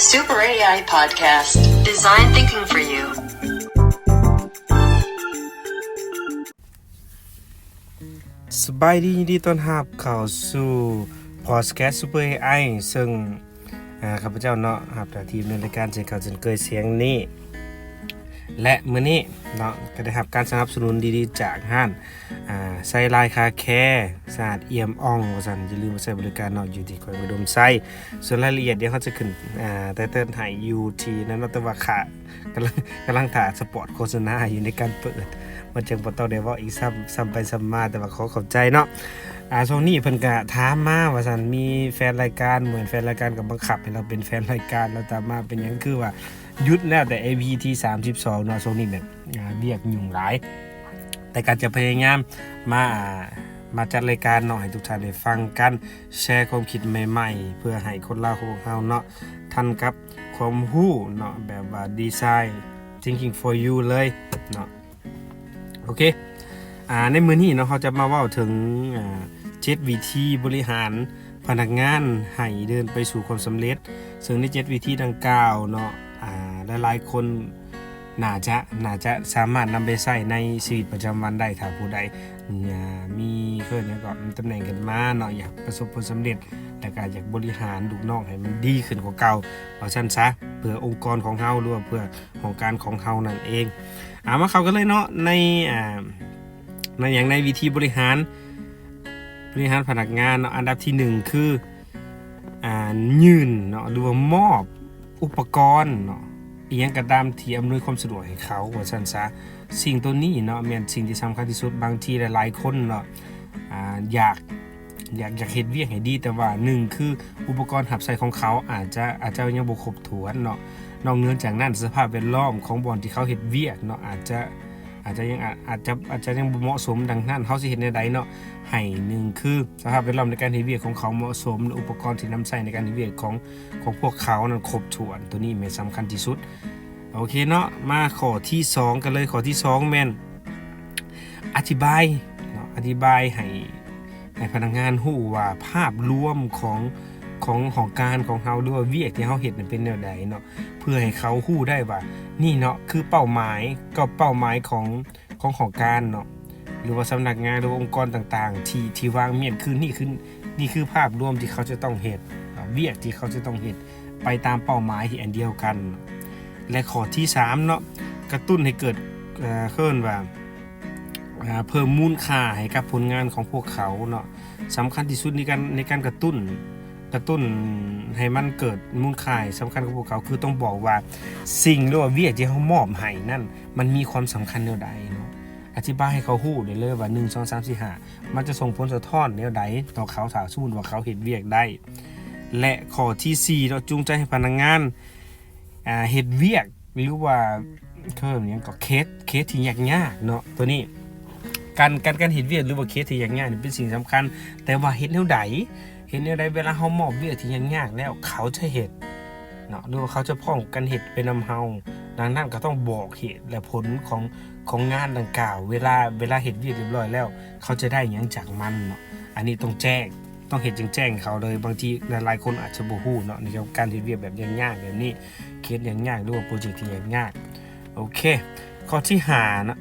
Super AI Podcast Design Thinking for You สบายดียินดีต้อนรับเข้าสู่พอดแคสต์ Super AI ซึ่งข้าพเจ้าเนาะครับจากทีมในรายการเสียงข่าวจนเกิดเสียงนี้และมื้อนี้เนาะก็ได้รับการสนับสนุนดีๆจากห้านไซไลน์คาแคร์สะอาดเอี่ยมอ่องว่าซั่นอย่าลืมมาใช้บริการเนาะอยู่ที่คอยอุดมไซส่วนรายละเอียดเดี๋ยวเขาจะขึ้นไตเติ้ลให้อยู่ที่นั้นเนาะแต่ว่าขากำลังถ่ายสปอตโฆษณาอยู่ในการเปิดมันจึงบ่ต้องได้เว้าอีกซ้ำไปซ้ำมาแต่ว่าขอเข้าใจเนาะช่วงนี้เพิ่นก็ถามมาว่าซั่นมีแฟนรายการเหมือนแฟนรายการก็บังคับให้เราเป็นแฟนรายการแล้วตามมาเป็นหยังคือว่าหยุดแล้วแต่ AP ที่32เนาะช่วงนี้แบบเรียกยุ่งหลายแต่การจะพยายามมาจัดรายการเนาะให้ทุกท่านได้ฟังกันแชร์ความคิดใหม่ๆเพื่อให้คนลาวของเฮาเนาะทันกับความรู้เนาะแบบว่าดีไซน์ thinking for you เลยเนาะโอเคในมื้อนี้เนาะเขาจะมาเว้าถึง7วิธีบริหารพนักงานให้เดินไปสู่ความสำเร็จซึ่งใน7วิธีดังกล่าวเนาะหลายๆคนน่าจะสามารถนำไปใช้ในชีวิตประจำวันได้ถ้าผู้ใดมีเคยก็มีตำแหน่งขึ้นมาเนาะอยากประสบผลสำเร็จแต่ก็อยากบริหารลูกน้องให้มันดีขึ้นกว่าเก่าเพราะฉะนั้นซะเพื่อองค์กรของเฮาหรือว่าเพื่อของการของเฮานั่นเองมาเข้ากันเลยเนาะในอย่างในวิธีบริหารพนักงานเนาะอันดับที่1คือยื่นเนาะหรือว่ามอบอุปกรณ์เนาะอีหยังก็ตามที่อำนวยความสะดวกให้เขาว่าซั่นซะสิ่งตัวนี้เนาะแม่นสิ่งที่สำคัญที่สุดบางทีหลายๆคนเนาะอยากเฮ็ดเวียกให้ดีแต่ว่า1คืออุปกรณ์หับใช้ของเขาอาจจะยังบ่ครบถ้วนเนาะนอกเหนือจากนั้นสภาพแวดล้อมของบ่อนที่เขาเฮ็ดเวียกเนาะอาจจะยังบ่เหมาะสมดังนั้นเฮาสิเฮ็ดแนวใดเนาะให้1คือสภาพแวดล้อมในการเฮ็ดเวียกของเขาเหมาะสมอุปกรณ์ที่นำใช้ในการเฮ็ดเวียกของพวกเขานั้นครบถ้วนตัวนี้แม่นสำคัญที่สุดโอเคเนาะมาข้อที่2กันเลยข้อที่2แม่นอธิบายเนาะอธิบายให้พนักงานรู้ว่าภาพรวมของการของเฮาหรือว่าเวียกที่เฮาเฮ็ดนั้นเป็นแนวใดเนาะเพื่อให้เขารู้ได้ว่านี่เนาะคือเป้าหมายของการเนาะหรือว่าสำนักงานหรือองค์กรต่างๆที่วางเมียนคือนี่คือภาพรวมที่เขาจะต้องเฮ็ดเวียกที่เขาจะต้องเฮ็ดไปตามเป้าหมายที่อันเดียวกันและข้อที่3เนาะกระตุ้นให้เกิดเพิ่นว่าเพิ่มมูลค่าให้กับผลงานของพวกเขาเนาะสำคัญที่สุดในการกระตุ้นให้มันเกิดมูลค่าสำคัญกับพวกเขาคือต้องบอกว่าสิ่งหรือว่าเวียกที่เขามอบให้นั่นมันมีความสำคัญแนวใดเนาะอธิบายให้เขารู้ได้เลยว่า1 2 3 4 5มันจะส่งผลสะท้อนแนวใดต่อเขาถ้าสมมุติว่าเขาเฮ็ดเวียกได้และข้อที่4เนาะจูงใจให้พนักงานเฮ็ดเวียกหรือว่าหยังก็เคสที่ยากๆเนาะตัวนี้การเฮ็ดเวียกหรือว่าเคสที่ยากๆนี่เป็นสิ่งสำคัญแต่ว่าเฮ็ดแนวใดเวลาเฮามอบเวียกที่ยากๆแล้วเขาจะเฮ็ดเนาะหรือว่าเขาจะพร้อมกันเฮ็ดไปนำเฮาดังนั้นก็ต้องบอกเหตุและผลของงานดังกล่าวเวลาเฮ็ดเวียกเรียบร้อยแล้วเขาจะได้หยังจากมันเนาะอันนี้ต้องแจ้งต้องเฮ็ดแจ้งเขาเลยบางทีหลายๆคนอาจจะบ่ฮู้เนาะในการเฮ็ดเวียกแบบยากๆแบบนี้เคสยากๆหรือว่าโปรเจกต์ที่ยากๆโอเคข้อที่5นะ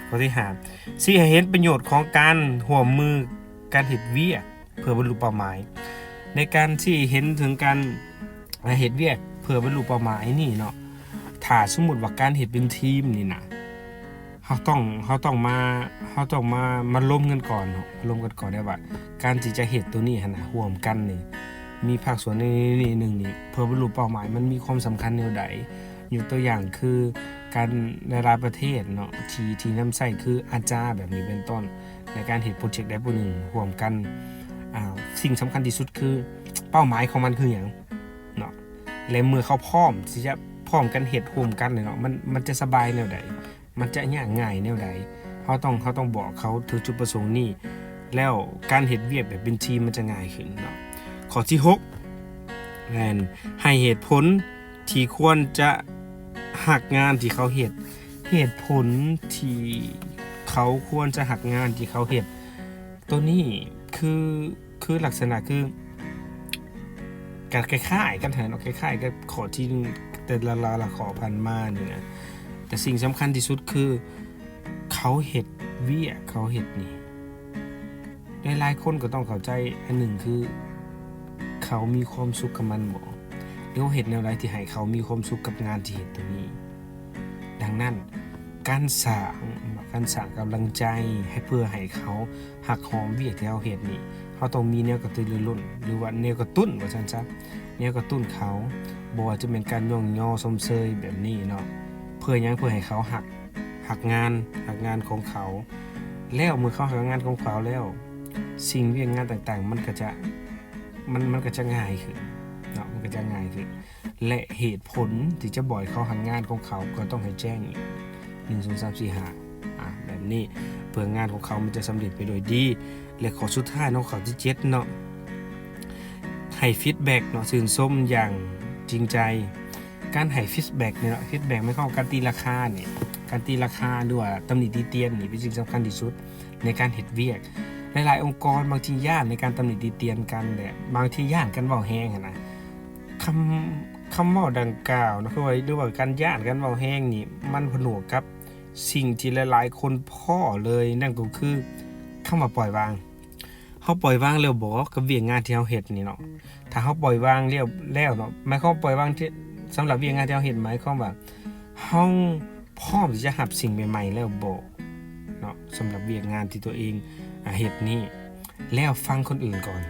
ข้อที่5สิให้เห็นประโยชน์ของการร่วมมือการเฮ็ดเวียกเพื่อบรรลุเป้าหมายในการที่เห็นถึงการเฮ็ดเวียกเพื่อบรรลุเป้าหมายนี่เนาะถ้าสมมุติว่าการเฮ็ดเป็นทีมนี่นะเฮาต้องมาร่วมกันก่อนเนาะร่วมกันก่อนได้ว่าการที่จะเฮ็ดตัวนี้หั่นน่ะร่วมกันนี่มีภาคส่วนนี่นึงนี่เพื่อบรรลุเป้าหมายมันมีความสำคัญแนวใดยกตัวอย่างคือการในหลายประเทศเนาะที่นำใช้คืออาจารย์แบบนี้เป็นต้นในการเฮ็ดโปรเจกต์ใดโปรหนึ่งร่วมกันสิ่งสำคัญที่สุดคือเป้าหมายของมันคือหยังเนาะและเมื่อเขาพร้อมที่จะพร้อมกันเฮ็ดร่วมกันเนาะมันจะสบายแนวใดมันจะยากง่ายแนวใดเฮาต้องบอกเขาถึงจุดประสงค์นี้แล้วการเฮ็ดเวียกแบบเป็นทีมมันจะง่ายขึ้นเนาะข้อที่6แม่นให้เหตุผลที่ควรจะหักงานที่เขาเฮ็ดเหตุผลที่เขาควรจะหักงานที่เขาเฮ็ดตัวนี้คือลักษณะคือ ก็คล้ายๆกันเนาะคล้ายๆกับขอที่แต่ละขอพันมานี่นะแต่สิ่งสำคัญที่สุดคือเขาเฮ็ดเวียกเขาเฮ็ดนี่หลายๆคนก็ต้องเข้าใจอันหนึ่งคือเขามีความสุขกับมันบ่หรือว่าเฮ็ดแนวใดที่ให้เขามีความสุขกับงานที่เฮ็ดตัวนี้ดังนั้นการสร้างกำลังใจให้เพื่อให้เขาหักหอมเวียกที่เขาเฮ็ดนี่เขาต้องมีแนวกระตือรือร้นหรือว่าแนวกระตุ้นว่าซั่นซะแนวกระตุ้นเขาบ่ว่าจะเป็นการย่องย่อชมเชยแบบนี้เนาะเพื่อหยังเพื่อให้เขาหักงานของเขาแล้วเมื่อเขาหักงานของเขาแล้วสิ่งเวียกงานต่างๆมันก็จะง่ายขึ้นเนาะมันก็จะง่ายขึ้นและเหตุผลที่จะบ่อยเขาหักงานของเขาก็ต้องให้แจ้งอีก1 2 3 4 5แบบนี้เพื่องานของเขามันจะสำเร็จไปโดยดีและขอสุดท้ายเนาะข้อที่7เนาะให้ฟีดแบ็กเนาะชื่นชมอย่างจริงใจการให้ฟีดแบ็กเนี่ยเนาะฟีดแบ็กไม่เข้าการตีราคาเนี่ยการตีราคาด้วยตำหนิตีเตียนนี่เป็นสิ่งสำคัญที่สุดในการเฮ็ดเวียกหลายๆองค์กรบางทีย่านในการตำหนิตีเตียนกันแหละบางทีย่านกันเว้าแฮงหั่นนะคำเว้าดังกล่าวนะคือว่าด้วยว่าการย่านกันเว้าแฮงนี่มันผนวกกับสิ่งที่หลายๆคนพ้อเลยนั่นก็คือคำว่าปล่อยวางเฮาปล่อยวางแล้วบ่กับเวียกงานที่เฮาเฮ็ดนี่เนาะถ้าเฮาปล่อยวางแล้วเนาะหมายความปล่อยวางที่สำหรับเวียกงานที่เฮาเฮ็ดหมายความว่าเฮาพร้อมที่จะรับสิ่งใหม่ๆแล้วบ่เนาะสำหรับเวียกงานที่ตัวเองเฮ็ดนี่แล้วฟังคนอื่นก่อน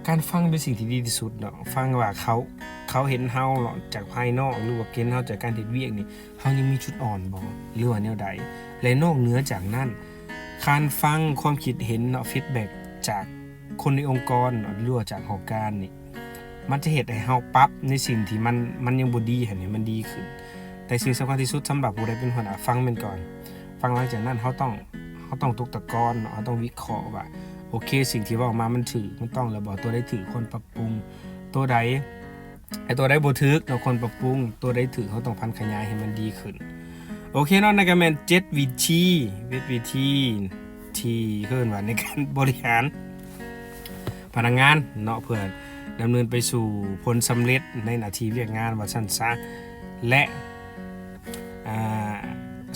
การฟังเป็นสิ่งที่ดีที่สุดเนาะฟังว่าเขาเห็นเฮาเนาะจากภายนอกหรือว่าเห็นเฮาจากการเฮ็ดเวียกนี่เฮายังมีจุดอ่อนบ่หรือว่าแนวใดและนอกเหนือจากนั้นการฟังความคิดเห็นเนาะฟีดแบ็กจากคนในองค์กรเนาะหรือว่าจากหอการนี่มันจะเฮ็ดให้เฮาปรับในสิ่งที่มันยังบ่ดีให้มันดีขึ้นแต่สิ่งสำคัญที่สุดสำหรับผู้ใดเป็นหัวหน้าฟังมันก่อนฟังหลังจากนั้นเฮาต้องตกตะกอนเนาะเฮาต้องวิเคราะห์ว่าโอเคสิ่งที่เว้ามามันถูกมันต้องแล้วบ่ตัวใดถูกคนปรับปรุงตัวใดบ่ถูกเนาะคนปรับปรุงตัวใดถูกเฮาต้องพัฒนาขยายให้มันดีขึ้นโอเคเนาะนั่นก็แม่น7วิธีที่เอิ้นว่าในการบริหารพนักงานเนาะเพื่อดำเนินไปสู่ผลสำเร็จในหน้าที่เวียกงานว่าซั่นซะและ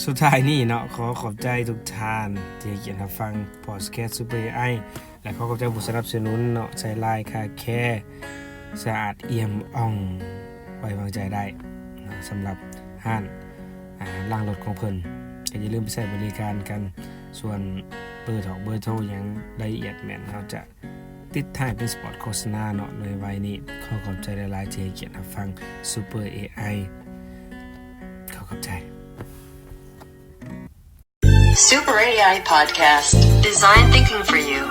สุดท้ายนี่เนาะขอขอบใจทุกท่านที่เขียนรับฟังพอดแคสต์ Super AI และขอขอบใจผู้สนับสนุนเนาะใช้ไลน์ค่าแค่สะอาดเอี่ยมอ่องไว้วางใจได้นะสำหรับห้านล้างรถของเพิ่นก็อย่าลืมไปใช้บริการกันส่วนเบอร์โทรยังรายละเอียดแม่นเราจะติดท้ายเป็นสปอตโฆษณาเนาะในไว้นี้ขอขอบใจหลายๆที่เขียนรับฟัง Super AI ขอขอบใจSuper AI Podcast. Design thinking for you.